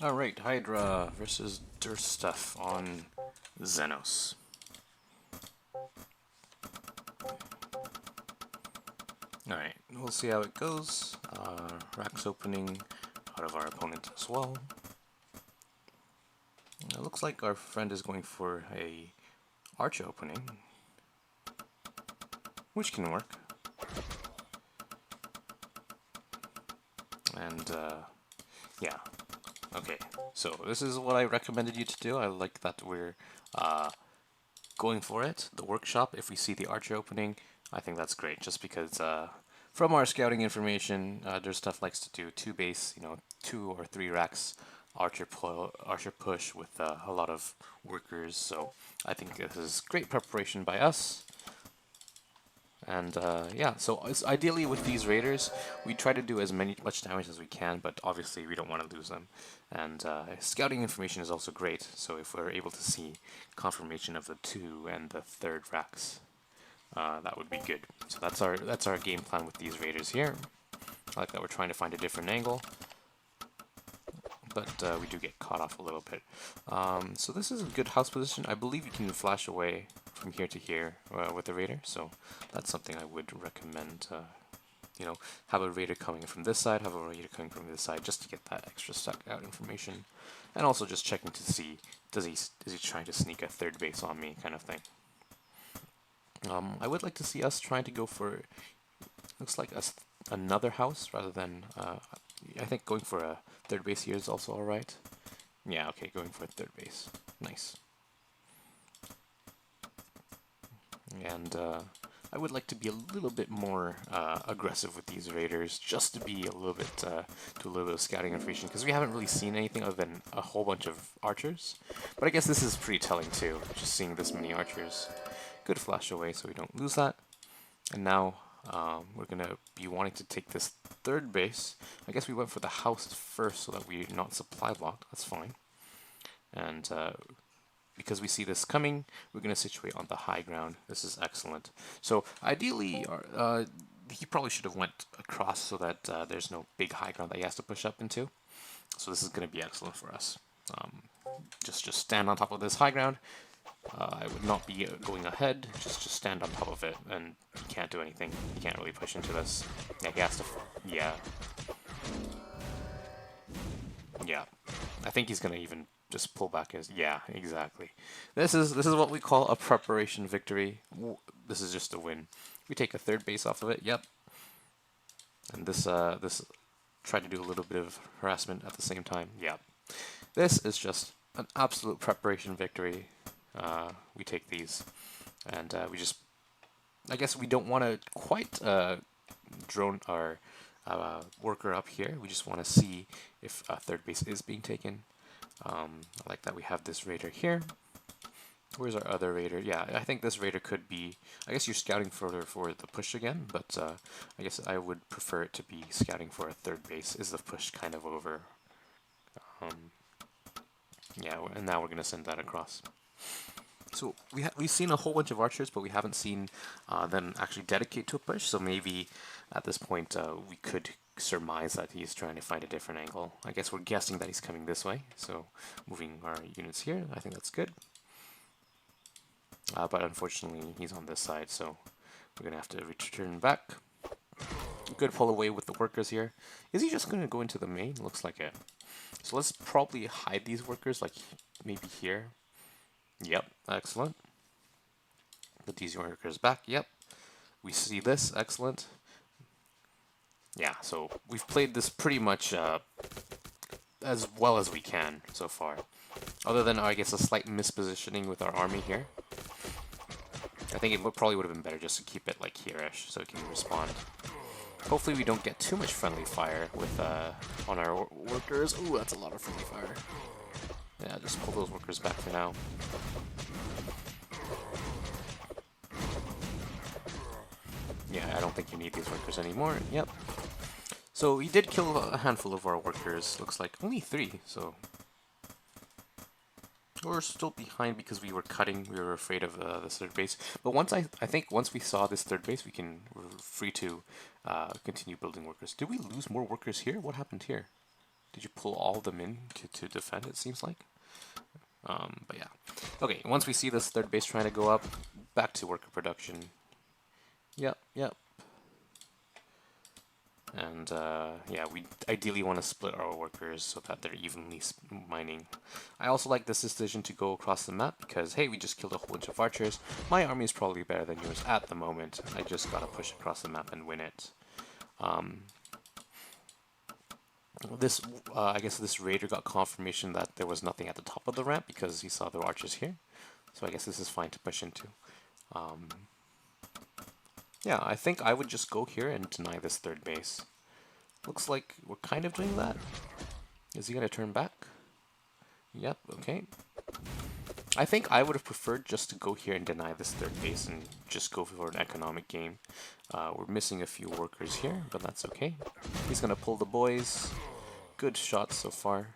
Alright, Hydra versus Durstuff on Xenos. Alright, we'll see how it goes. Racks opening out of our opponent as well. It looks like our friend is going for a arch opening, which can work. And yeah, okay. So this is what I recommended you to do. I like that we're going for it. The workshop, if we see the archer opening, I think that's great. Just because from our scouting information, there's stuff likes to do two base, 2 or 3 racks archer push with a lot of workers. So I think this is great preparation by us. And yeah, so ideally with these raiders, we try to do as much damage as we can, but obviously we don't want to lose them. And scouting information is also great, so if we're able to see confirmation of the 2 and the 3rd racks, that would be good. So that's our game plan with these raiders here. I like that we're trying to find a different angle, but we do get caught off a little bit. So this is a good house position. I believe you can flash away from here to here with the raider, so that's something I would recommend. Have a raider coming in from this side, have a raider coming from this side, just to get that extra stuck out information, and also just checking to see is he trying to sneak a 3rd base on me, kind of thing. I would like to see us trying to go for, looks like another house rather than, I think going for a 3rd base here is also alright. Yeah, okay, going for a 3rd base. Nice. And I would like to be a little bit more aggressive with these raiders, just to be a little bit, do a little bit of scouting information, because we haven't really seen anything other than a whole bunch of archers. But I guess this is pretty telling too, just seeing this many archers. Good flash away so we don't lose that. And now we're going to be wanting to take this 3rd base. I guess we went for the house first so that we're not supply blocked. That's fine. And because we see this coming, we're going to situate on the high ground. This is excellent. So ideally, he probably should have went across so that there's no big high ground that he has to push up into. So this is going to be excellent for us. Just stand on top of this high ground. I would not be going ahead, just stand on top of it, and he can't do anything. He can't really push into this. Yeah, he has to, yeah. Yeah. I think he's gonna even just pull back his, yeah, exactly. This is what we call a preparation victory. This is just a win. We take a 3rd base off of it, yep. And this try to do a little bit of harassment at the same time, yep. This is just an absolute preparation victory. We take these, and we just, I guess we don't want to quite drone our worker up here. We just want to see if 3rd base is being taken. I like that we have this raider here. Where's our other raider? Yeah, I think this raider could be, I guess you're scouting further for the push again, but I guess I would prefer it to be scouting for a 3rd base. Is the push kind of over? Yeah, and now we're going to send that across. So we've seen a whole bunch of archers, but we haven't seen them actually dedicate to a push, so maybe at this point we could surmise that he's trying to find a different angle. I guess we're guessing that he's coming this way, so moving our units here, I think that's good. But unfortunately he's on this side, so we're going to have to return back. Good pull away with the workers here. Is he just going to go into the main? Looks like it. So let's probably hide these workers, like maybe here. Yep, excellent. Put these workers back, yep. We see this, excellent. Yeah, so we've played this pretty much as well as we can so far. Other than, I guess, a slight mispositioning with our army here. I think it probably would have been better just to keep it like here-ish so it can respond. Hopefully we don't get too much friendly fire with on our workers. Ooh, that's a lot of friendly fire. Yeah, just pull those workers back for now. Yeah, I don't think you need these workers anymore. Yep. So he did kill a handful of our workers. Looks like only 3, so we're still behind because we were cutting. We were afraid of this 3rd base. But once I think once we saw this 3rd base, we're free to continue building workers. Did we lose more workers here? What happened here? Did you pull all of them in to defend, it seems like? But yeah. Okay, once we see this third base trying to go up, back to worker production. Yep, yep. And yeah, we ideally want to split our workers so that they're evenly mining. I also like this decision to go across the map because, hey, we just killed a whole bunch of archers. My army is probably better than yours at the moment. I just gotta push across the map and win it. I guess this raider got confirmation that there was nothing at the top of the ramp because he saw the archers here. So I guess this is fine to push into. Yeah, I think I would just go here and deny this third base. Looks like we're kind of doing that. Is he going to turn back? Yep, okay. I think I would have preferred just to go here and deny this third base and just go for an economic game. We're missing a few workers here, but that's okay. He's going to pull the boys. Good shots so far.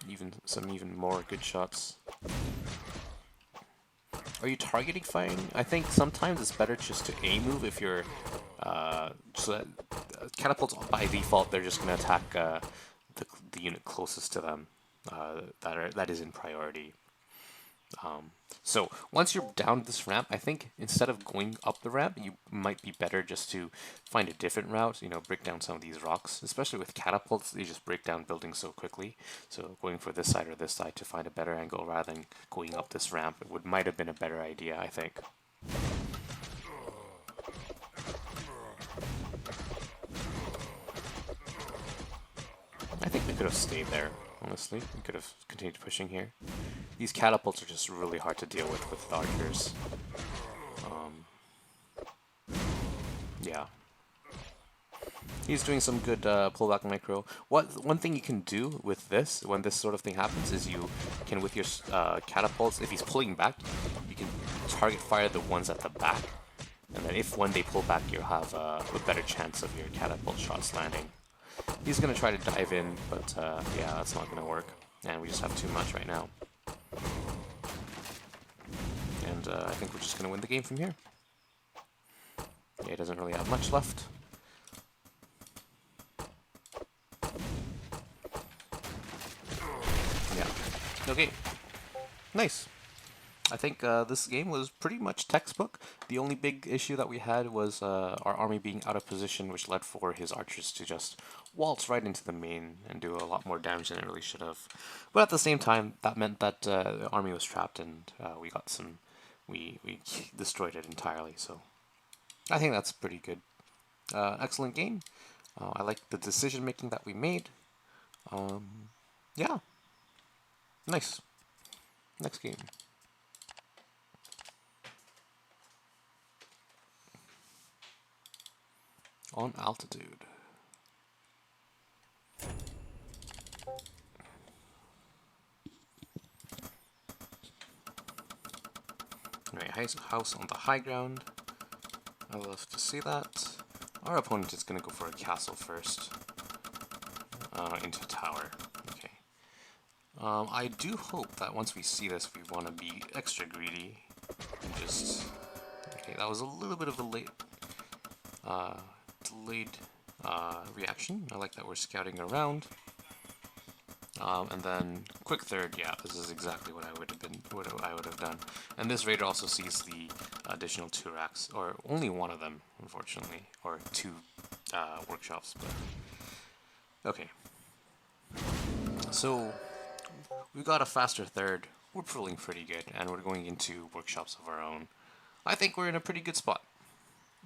Even more good shots. Are you targeting firing? I think sometimes it's better just to A move if you're so that catapults by default they're just going to attack the unit closest to them that is in priority. So once you're down this ramp, I think instead of going up the ramp, you might be better just to find a different route, you know, break down some of these rocks. Especially with catapults, they just break down buildings so quickly. So going for this side or this side to find a better angle rather than going up this ramp, might have been a better idea, I think. I think we could have stayed there, honestly. We could have continued pushing here. These catapults are just really hard to deal with archers. Yeah. He's doing some good pullback micro. One thing you can do with this, when this sort of thing happens, is you can, with your catapults, if he's pulling back, you can target fire the ones at the back. And then when they pull back, you'll have a better chance of your catapult shots landing. He's going to try to dive in, but yeah, that's not going to work. And we just have too much right now. And I think we're just going to win the game from here. Yeah, he doesn't really have much left. Yeah. Okay. Nice. I think this game was pretty much textbook. The only big issue that we had was our army being out of position, which led for his archers to just waltz right into the main and do a lot more damage than it really should have. But at the same time, that meant that the army was trapped and we destroyed it entirely. So I think that's pretty good. Excellent game. I like the decision making that we made. Yeah. Nice. Next game. On altitude. Alright, house on the high ground. I love to see that. Our opponent is going to go for a castle first. Into tower. Okay. I do hope that once we see this, we want to be extra greedy. And just... Okay, that was a little bit of a delayed reaction. I like that we're scouting around. And then quick third, yeah, this is exactly what I would have done. And this raider also sees the additional 2 racks, or only one of them, unfortunately, or 2 workshops. But okay. So we got a faster third. We're feeling pretty good, and we're going into workshops of our own. I think we're in a pretty good spot.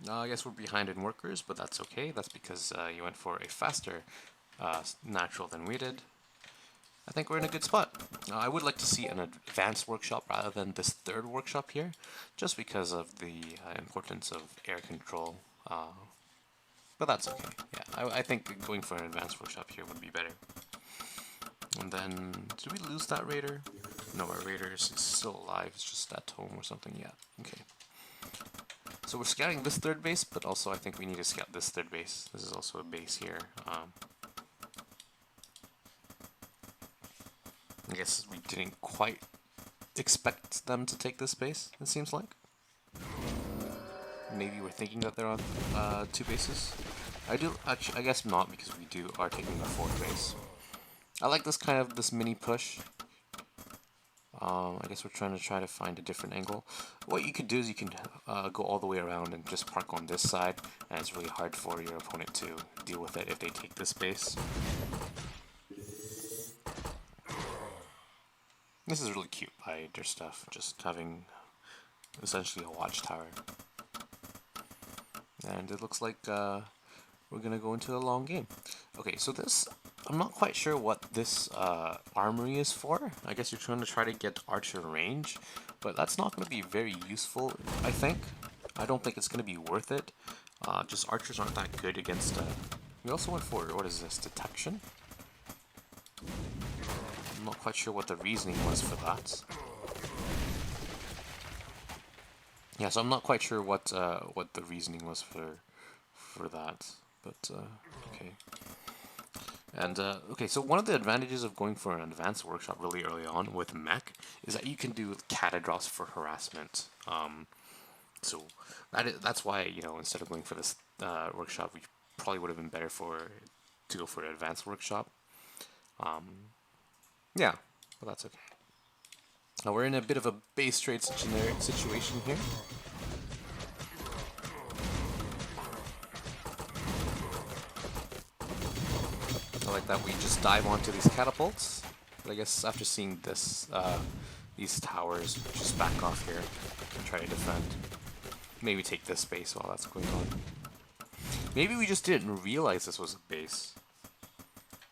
I guess we're behind in workers, but that's okay. That's because you went for a faster natural than we did. I think we're in a good spot. I would like to see an advanced workshop rather than this third workshop here, just because of the importance of air control. But that's okay. Yeah, I think going for an advanced workshop here would be better. And then, did we lose that raider? No, our raider is still alive. It's just at home or something. Yeah, okay. So we're scouting this third base, but also I think we need to scout this third base. This is also a base here. I guess we didn't quite expect them to take this base, it seems like. Maybe we're thinking that they're on 2 bases. I do actually. I guess not because we are taking the fourth base. I like this mini push. I guess we're trying to find a different angle. What you could do is you can go all the way around and just park on this side, and it's really hard for your opponent to deal with it if they take this base. This is really cute by their stuff, just having essentially a watchtower. And it looks like we're gonna go into a long game. Okay, so this, I'm not quite sure what this armory is for. I guess you're try to get archer range, but that's not gonna be very useful, I think. I don't think it's gonna be worth it. Just archers aren't that good against, we also went for, what is this, detection? I'm not quite sure what the reasoning was for that. Yeah, so I'm not quite sure what the reasoning was for that, but okay. And okay, so one of the advantages of going for an advanced workshop really early on with mech is that you can do catadrops for harassment. So that's why, you know, instead of going for this workshop, we probably would have been better to go for an advanced workshop. Yeah, but that's okay. Now we're in a bit of a base trade situation here. I like that we just dive onto these catapults. But I guess after seeing this, these towers, just back off here and try to defend. Maybe take this base while that's going on. Maybe we just didn't realize this was a base.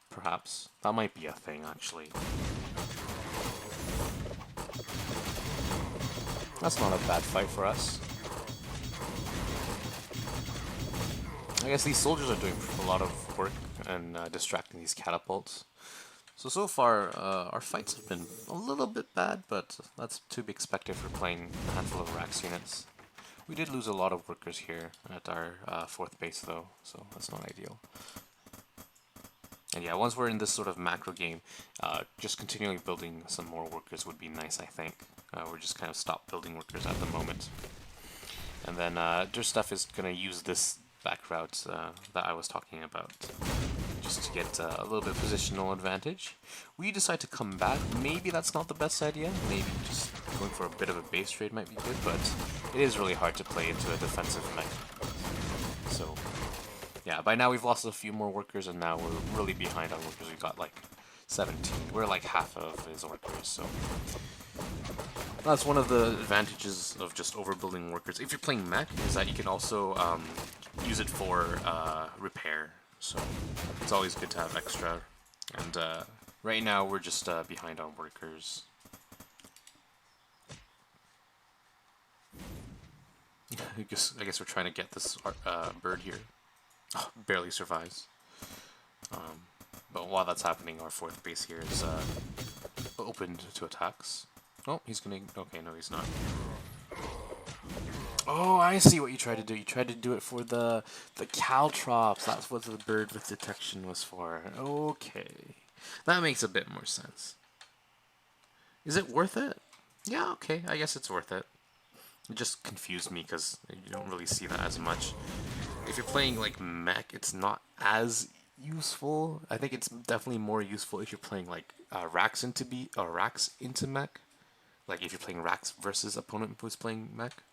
Perhaps. That might be a thing, actually. That's not a bad fight for us. I guess these soldiers are doing a lot of work and distracting these catapults. So far, our fights have been a little bit bad, but that's to be expected for playing a handful of Rax units. We did lose a lot of workers here at our fourth base, though, so that's not ideal. And yeah, once we're in this sort of macro game, just continually building some more workers would be nice, I think. We're just kind of stop building workers at the moment. And then their stuff is going to use this back route that I was talking about, just to get a little bit of positional advantage. We decide to come back. Maybe that's not the best idea. Maybe just going for a bit of a base trade might be good, but it is really hard to play into a defensive mech. So yeah, by now we've lost a few more workers, and now we're really behind on workers. We've got like 17. We're like half of his workers, so that's one of the advantages of just overbuilding workers. If you're playing mech, is that you can also use it for repair. So it's always good to have extra. And right now we're just behind on workers. I guess we're trying to get this bird here. Oh, barely survives. But while that's happening, our fourth base here is opened to attacks. Oh, he's gonna... Okay, no, he's not. Oh, I see what you tried to do. You tried to do it for the caltrops. That's what the bird with detection was for. Okay. That makes a bit more sense. Is it worth it? Yeah, okay. I guess it's worth it. It just confused me because you don't really see that as much. If you're playing like mech, it's not as useful. I think it's definitely more useful if you're playing like Rax into mech. Like if you're playing Rax versus opponent who's playing mech.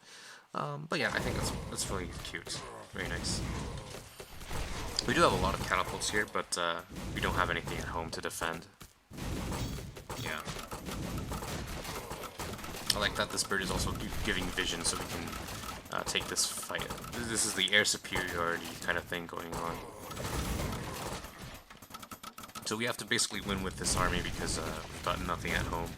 But yeah, I think that's really cute. Very nice. We do have a lot of catapults here, but we don't have anything at home to defend. Yeah. I like that this bird is also giving vision so we can take this fight. This is the air superiority kind of thing going on. So we have to basically win with this army because we've got nothing at home.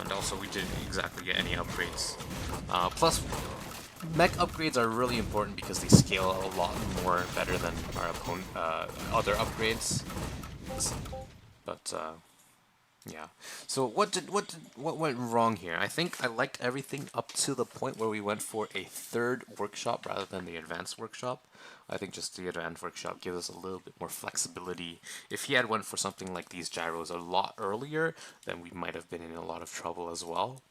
And also we didn't exactly get any upgrades. Plus, mech upgrades are really important because they scale a lot more better than our opponent other upgrades. But yeah. So what went wrong here? I think I liked everything up to the point where we went for a third workshop rather than the advanced workshop. I think just the advanced workshop gives us a little bit more flexibility. If he had went for something like these gyros a lot earlier, then we might have been in a lot of trouble as well.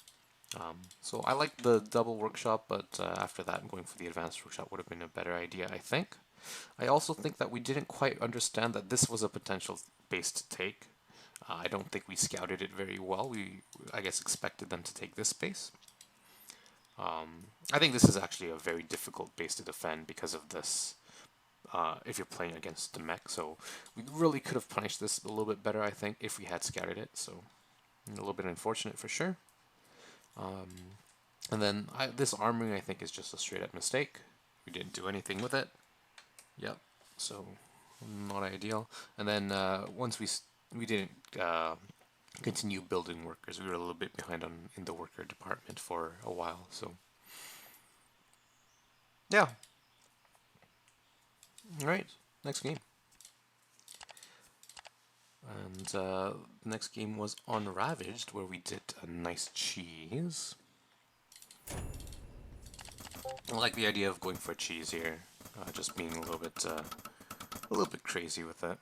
So I like the double workshop, but after that, going for the advanced workshop would have been a better idea, I think. I also think that we didn't quite understand that this was a potential base to take. I don't think we scouted it very well. We, I guess, expected them to take this base. I think this is actually a very difficult base to defend because of this. If you're playing against the mech, so we really could have punished this a little bit better, I think, if we had scouted it. So a little bit unfortunate for sure. And then this armoring, I think, is just a straight up mistake. We didn't do anything with it. Yep. So not ideal. And then once we didn't continue building workers, we were a little bit behind in the worker department for a while. So yeah. All right. Next game. And the next game was Unravaged, where we did a nice cheese. I like the idea of going for cheese here, just being a little bit crazy with it.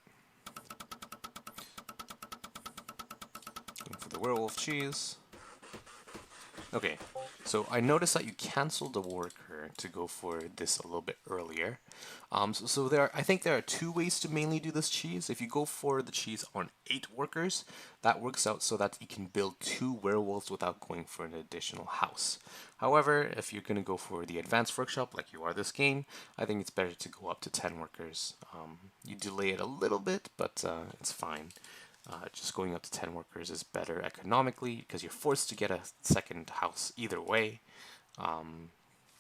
Going for the werewolf cheese. Okay, so I noticed that you canceled the worker to go for this a little bit earlier. So I think there are two ways to mainly do this cheese. If you go for the cheese on 8 workers, that works out so that you can build 2 werewolves without going for an additional house. However, if you're going to go for the advanced workshop like you are this game, I think it's better to go up to 10 workers. You delay it a little bit, but it's fine. Just going up to 10 workers is better economically because you're forced to get a second house either way.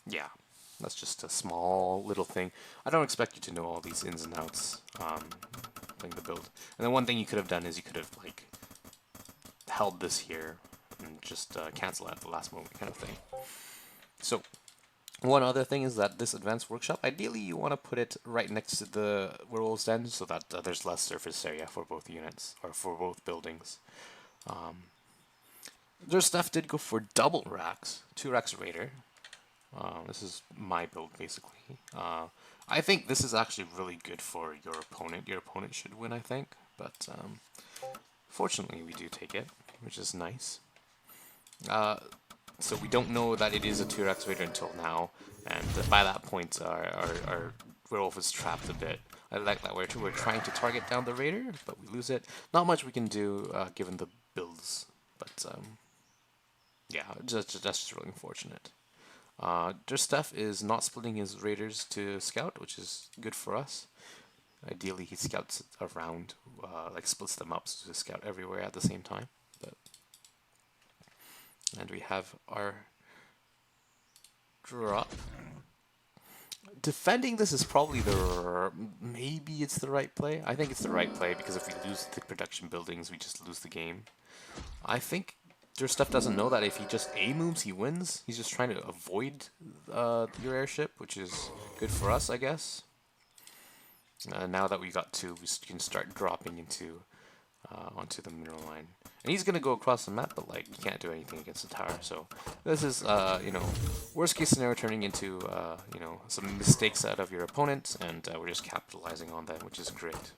Yeah, that's just a small little thing. I don't expect you to know all these ins and outs playing the build. And then one thing you could have done is you could have like held this here and just cancel at the last moment kind of thing. So one other thing is that this advanced workshop, ideally you want to put it right next to the werewolf's den so that there's less surface area for both units, or for both buildings. Their stuff did go for double racks, 2 racks raider. This is my build basically. I think this is actually really good for your opponent. Your opponent should win, I think, but fortunately we do take it, which is nice. So we don't know that it is a 2x raider until now, and by that point our werewolf is trapped a bit. I like that we're trying to target down the raider, but we lose it. Not much we can do given the builds, but yeah, that's just really unfortunate. Their stuff is not splitting his raiders to scout, which is good for us. Ideally he scouts around, like splits them up to scout everywhere at the same time. And we have our drop. Defending this is probably maybe it's the right play. I think it's the right play because if we lose the production buildings, we just lose the game. I think your stuff doesn't know that if he just A moves, he wins. He's just trying to avoid your airship, which is good for us, I guess. Now that we got 2, we can start dropping into onto the mineral line. And he's going to go across the map, but like you can't do anything against the tower. So this is, you know, worst case scenario turning into, you know, some mistakes out of your opponent, and we're just capitalizing on that, which is great.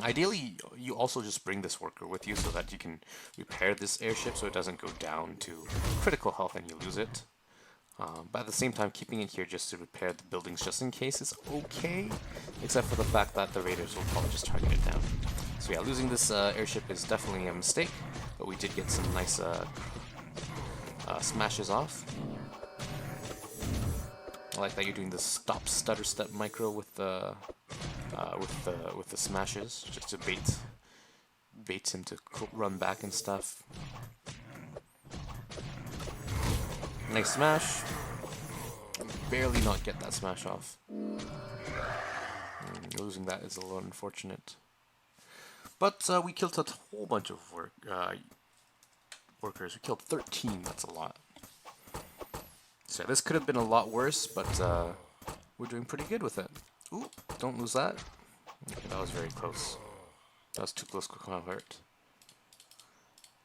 Ideally, you also just bring this worker with you so that you can repair this airship so it doesn't go down to critical health and you lose it. But at the same time, keeping it here just to repair the buildings just in case is okay, except for the fact that the raiders will probably just target it down. So yeah, losing this airship is definitely a mistake, but we did get some nice smashes off. I like that you're doing the stop stutter step micro with the smashes, just to bait him to run back and stuff. Nice smash. Barely not get that smash off. Losing that is a little unfortunate. But we killed a whole bunch of workers. We killed 13. That's a lot. So this could have been a lot worse, but we're doing pretty good with it. Ooh, don't lose that. Okay, that was very close. That was too close to convert.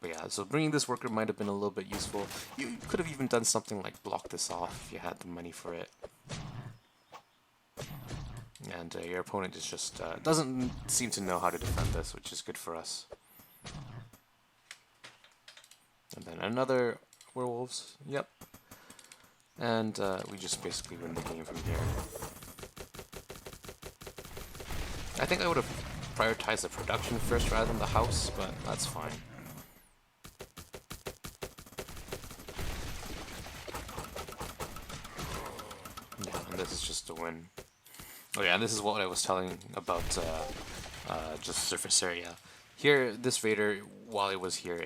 But yeah, so bringing this worker might have been a little bit useful. You could have even done something like block this off if you had the money for it. And your opponent is just doesn't seem to know how to defend this, which is good for us. And then another werewolves. Yep. And we just basically win the game from here. I think I would have prioritized the production first rather than the house, but that's fine. Yeah, and this is just a win. Oh yeah, and this is what I was telling about just surface area. Here, this raider, while it was here,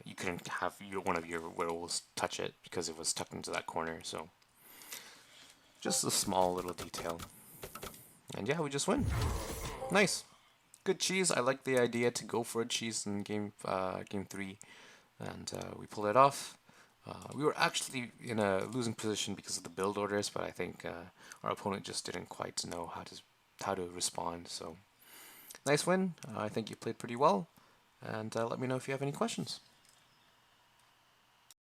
you couldn't have one of your werewolves touch it because it was tucked into that corner, so just a small little detail. And yeah, we just win. Nice. Good cheese. I like the idea to go for a cheese in game 3, and we pulled it off. We were actually in a losing position because of the build orders, but I think our opponent just didn't quite know how to respond. So nice win. I think you played pretty well, and let me know if you have any questions.